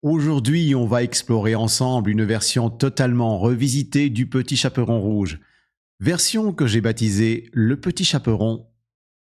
Aujourd'hui, on va explorer ensemble une version totalement revisitée du Petit Chaperon Rouge. Version que j'ai baptisée Le Petit Chaperon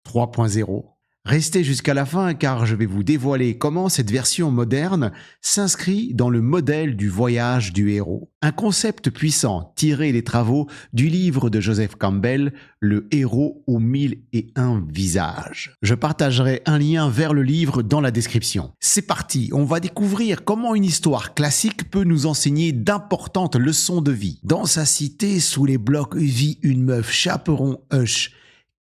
3.0. Restez jusqu'à la fin car je vais vous dévoiler comment cette version moderne s'inscrit dans le modèle du voyage du héros. Un concept puissant tiré des travaux du livre de Joseph Campbell, Le héros aux 1001 visages. Je partagerai un lien vers le livre dans la description. C'est parti, on va découvrir comment une histoire classique peut nous enseigner d'importantes leçons de vie. Dans sa cité, sous les blocs, vit une meuf chaperon Hush.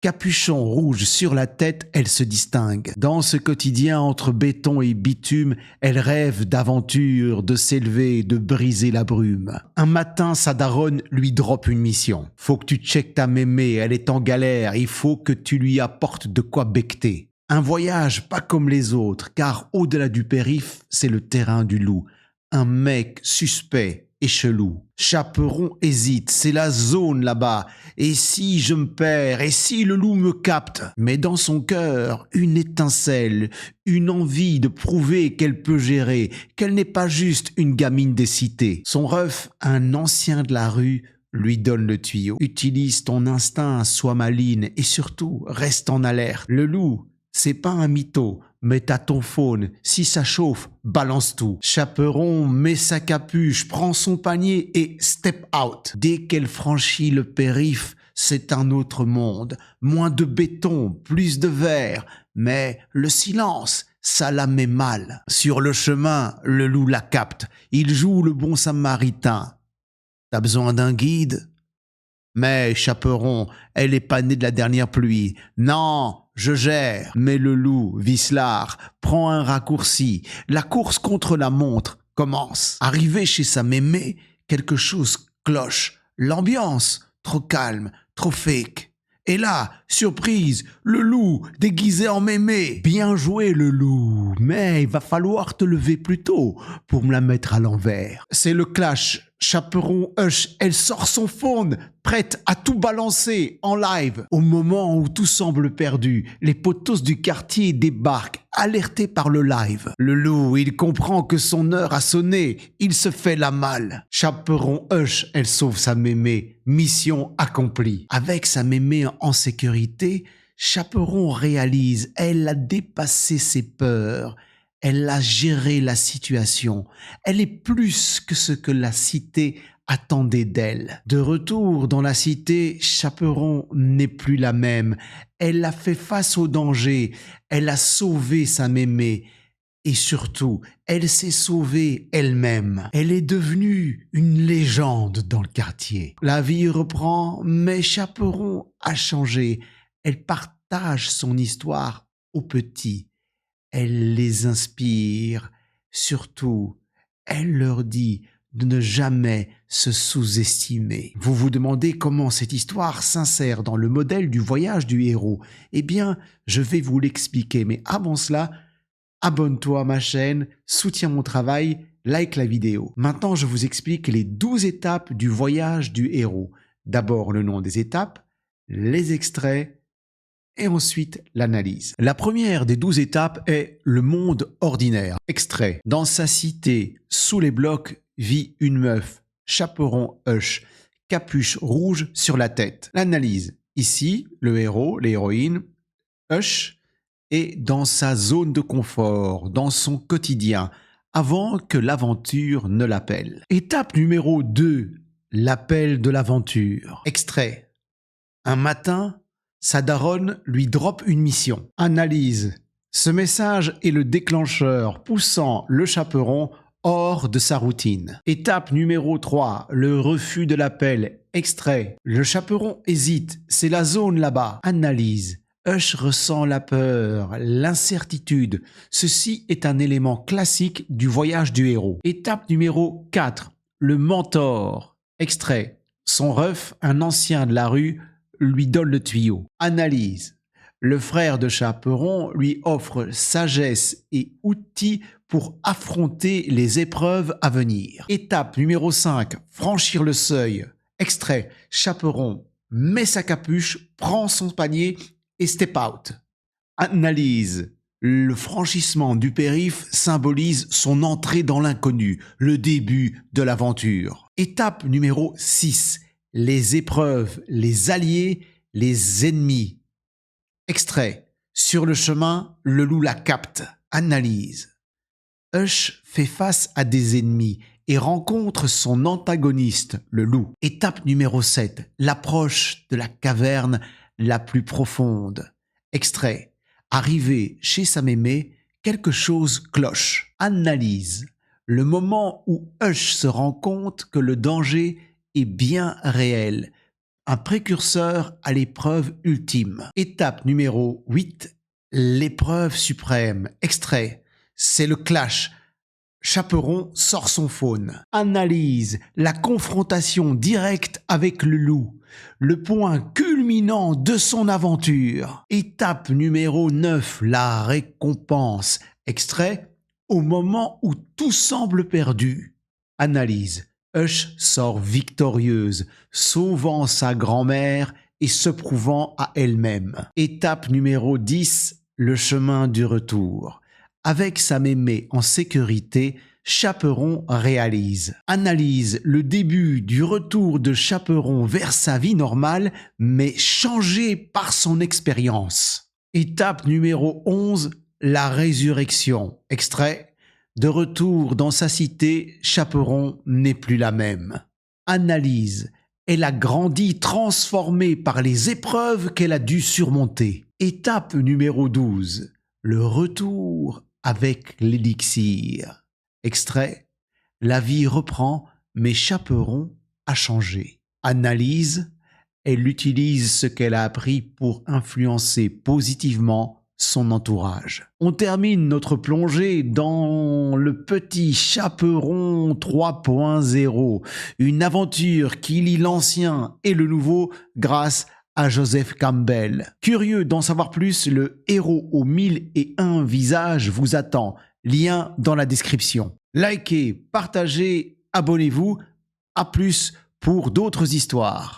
Capuchon rouge sur la tête, elle se distingue. Dans ce quotidien entre béton et bitume, elle rêve d'aventure, de s'élever, de briser la brume. Un matin, sa daronne lui drop une mission. Faut que tu checkes ta mémé, elle est en galère, il faut que tu lui apportes de quoi becter. Un voyage pas comme les autres, car au-delà du périph', c'est le terrain du loup. Un mec suspect et chelou. Chaperon hésite, c'est la zone là-bas. Et si je me perds, et si le loup me capte? Mais dans son cœur, une étincelle, une envie de prouver qu'elle peut gérer, qu'elle n'est pas juste une gamine des cités. Son ref, un ancien de la rue, lui donne le tuyau. Utilise ton instinct, sois maline et surtout, reste en alerte. Le loup, c'est pas un mytho, mais t'as ton faune, si ça chauffe, balance tout. Chaperon met sa capuche, prend son panier et step out. Dès qu'elle franchit le périph', c'est un autre monde. Moins de béton, plus de verre, mais le silence, ça la met mal. Sur le chemin, le loup la capte, il joue le bon samaritain. T'as besoin d'un guide? Mais, chaperon, elle est pas née de la dernière pluie. Non, je gère. Mais le loup, vicelard, prend un raccourci. La course contre la montre commence. Arrivé chez sa mémé, quelque chose cloche. L'ambiance, trop calme, trop fake. Et là, surprise, le loup, déguisé en mémé. Bien joué le loup, mais il va falloir te lever plus tôt pour me la mettre à l'envers. C'est le clash. Chaperon Hush, elle sort son faune, prête à tout balancer en live. Au moment où tout semble perdu, les potos du quartier débarquent, alertés par le live. Le loup, il comprend que son heure a sonné, il se fait la malle. Chaperon Hush, elle sauve sa mémé, mission accomplie. Avec sa mémé en sécurité, Chaperon réalise, elle a dépassé ses peurs. Elle a géré la situation. Elle est plus que ce que la cité attendait d'elle. De retour dans la cité, Chaperon n'est plus la même. Elle a fait face au danger. Elle a sauvé sa mémé. Et surtout, elle s'est sauvée elle-même. Elle est devenue une légende dans le quartier. La vie reprend, mais Chaperon a changé. Elle partage son histoire aux petits. Elle les inspire, surtout, elle leur dit de ne jamais se sous-estimer. Vous vous demandez comment cette histoire s'insère dans le modèle du voyage du héros. Eh bien, je vais vous l'expliquer, mais avant cela, abonne-toi à ma chaîne, soutiens mon travail, like la vidéo. Maintenant, je vous explique les 12 étapes du voyage du héros. D'abord, le nom des étapes, les extraits, et ensuite l'analyse. La première des 12 étapes est le monde ordinaire. Extrait. Dans sa cité, sous les blocs, vit une meuf, chaperon Hush, capuche rouge sur la tête. L'analyse. Ici, le héros, l'héroïne, Hush, est dans sa zone de confort, dans son quotidien, avant que l'aventure ne l'appelle. Étape numéro 2. L'appel de l'aventure. Extrait. Un matin, sa daronne lui drop une mission. Analyse. Ce message est le déclencheur poussant le chaperon hors de sa routine. Étape numéro 3. Le refus de l'appel. Extrait. Le chaperon hésite. C'est la zone là-bas. Analyse. Hush ressent la peur, l'incertitude. Ceci est un élément classique du voyage du héros. Étape numéro 4. Le mentor. Extrait. Son ref, un ancien de la rue, lui donne le tuyau. Analyse. Le frère de Chaperon lui offre sagesse et outils pour affronter les épreuves à venir. Étape numéro 5. Franchir le seuil. Extrait. Chaperon met sa capuche, prend son panier et step out. Analyse. Le franchissement du périph' symbolise son entrée dans l'inconnu, le début de l'aventure. Étape numéro 6. Les épreuves, les alliés, les ennemis. Extrait. Sur le chemin, le loup la capte. Analyse. Hush fait face à des ennemis et rencontre son antagoniste, le loup. Étape numéro 7. L'approche de la caverne la plus profonde. Extrait. Arrivé chez sa mémé, quelque chose cloche. Analyse. Le moment où Hush se rend compte que le danger est bien réel. Un précurseur à l'épreuve ultime. Étape numéro 8. L'épreuve suprême. Extrait. C'est le clash. Chaperon sort son faune. Analyse. La confrontation directe avec le loup. Le point culminant de son aventure. Étape numéro 9. La récompense. Extrait. Au moment où tout semble perdu. Analyse. Hush sort victorieuse, sauvant sa grand-mère et se prouvant à elle-même. Étape numéro 10. Le chemin du retour. Avec sa mémé en sécurité, Chaperon réalise. Analyse le début du retour de Chaperon vers sa vie normale, mais changé par son expérience. Étape numéro 11. La résurrection. Extrait. De retour dans sa cité, Chaperon n'est plus la même. Analyse. Elle a grandi transformée par les épreuves qu'elle a dû surmonter. Étape numéro 12. Le retour avec l'élixir. Extrait. La vie reprend, mais Chaperon a changé. Analyse. Elle utilise ce qu'elle a appris pour influencer positivement son entourage. On termine notre plongée dans le Petit Chaperon 3.0, une aventure qui lie l'ancien et le nouveau grâce à Joseph Campbell. Curieux d'en savoir plus, le héros aux 1001 visages vous attend. Lien dans la description. Likez, partagez, abonnez-vous. À plus pour d'autres histoires.